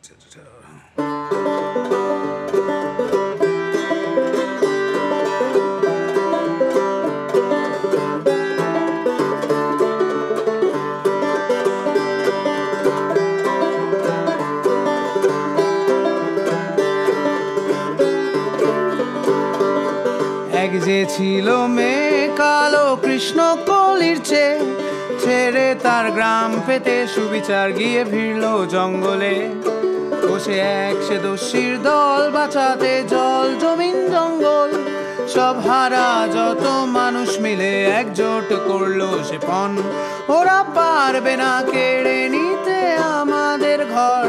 এক যে ছিল মেয়ে কালো কৃষ্ণ কলির চেয়ে, ছেড়ে তার গ্রাম পেতে সুবিচার গিয়ে ভিড়ল জঙ্গলে। বসে এক সে দস্যির দল, বাঁচাতে জল জমিন জঙ্গল সব হারা যত মানুষ মিলে একজোট করলো সে পণ। ওরা পারবে না কেড়ে নিতে আমাদের ঘর,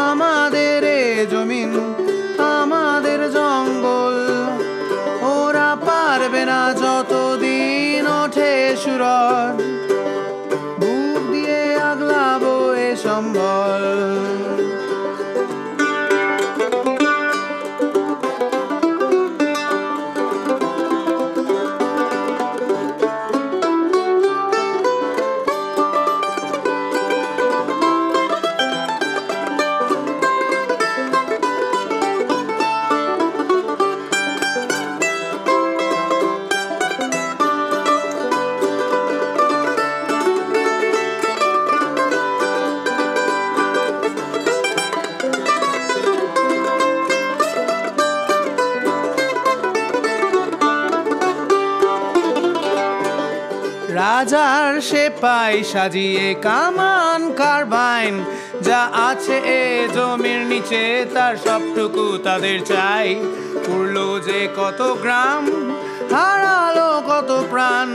আমাদের এ জমিন, আমাদের জঙ্গল। ওরা পারবে না যতদিন ওঠে সুরজ, বুক দিয়ে আগলাবো এ সম্বল। রাজার সেপাই সাজিয়ে কামান কারবাইন, যা আছে এ জমির নিচে তার সবটুকু তাদের চাই। উড়লো যে কত গ্রাম, হারালো কত প্রাণ,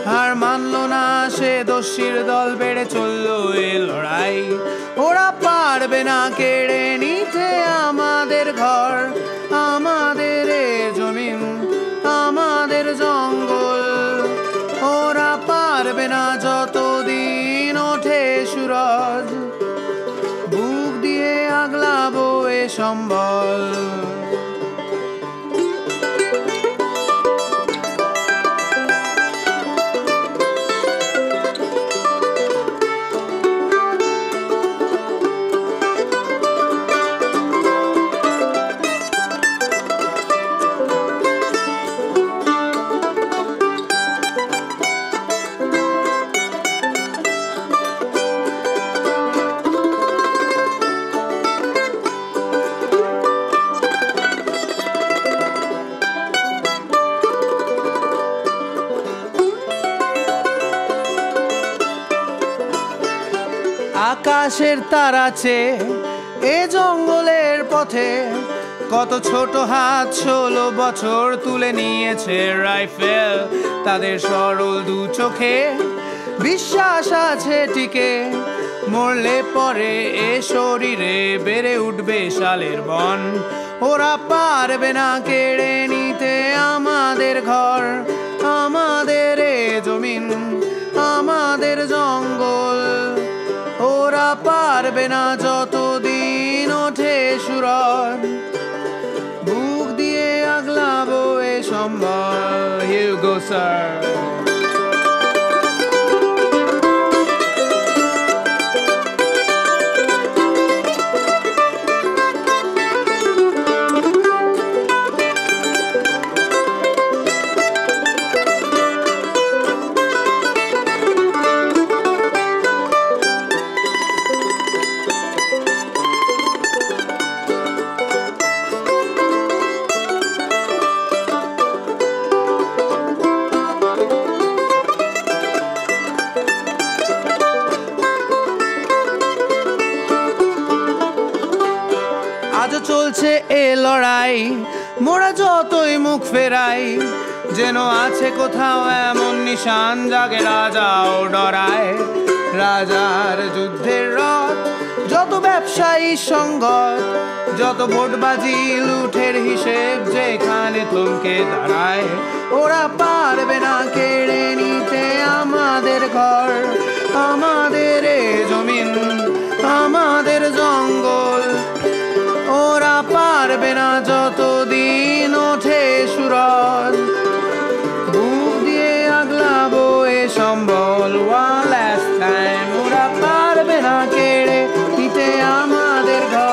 হার মানলো না সে দস্যির দল, বেড়ে চললো এ লড়াই। ওরা পারবে না কেড়ে নিতে আমাদের ঘর, আমাদের এ জমিন, আমাদের জঙ্গল। ওরা পারবে না যতদিন ওঠে সুরজ, বুক দিয়ে আগলাবো এ সম্বল। আকাশের তারাচে এ জঙ্গলের পথে, কত ছোট হাত 16 বছর তুলে নিয়েছে রাইফেল। তাদের সরল দু চোখে বিশ্বাস আছে টিকে, মরলে পরে এ শরীরে বেড়ে উঠবে শালের বন। ওরা পারবে না কেড়ে নিতে আমাদের ঘর, আমাদের এ জমিন, আমাদের জঙ্গল। ওরা পারবে না যতদিন ওঠে সুরজ, বুক দিয়ে আগলাবো এ সম্বল। Here you go, sir. আজও চলছে এ লড়াই, মোরা যতই মুখ ফেরাই, যেন আছে কোথাও এমন নিশান জাগে রাজাও ডরায়। রাজার যুদ্ধের রথ, যত ব্যবসায়ী সংগত, যত ভোটবাজি লুঠের হিসেব যেখানে থমকে দাঁড়ায়। ওরা পারবে না কেড়ে নিতে আমাদের ঘর, আমাদের এ জমিন, আমাদের জঙ্গল। ওরা পারবে না যতদিন ওঠে সুরজ, বুক দিয়ে আগলাবো এ সম্বল। One last time, ওরা পারবে না কেড়ে নিতে আমাদের ঘর।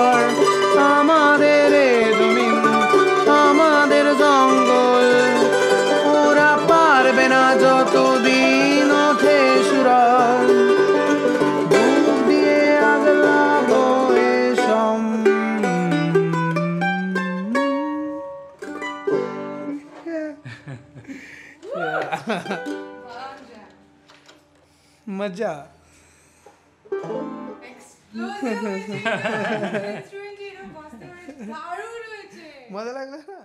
মজা এক্সপ্লোসিভ হয়েছে ইনস্ট্রুমেন্ট এরকম বাজতে পারে দারুণ হয়েছে মজা লাগলো না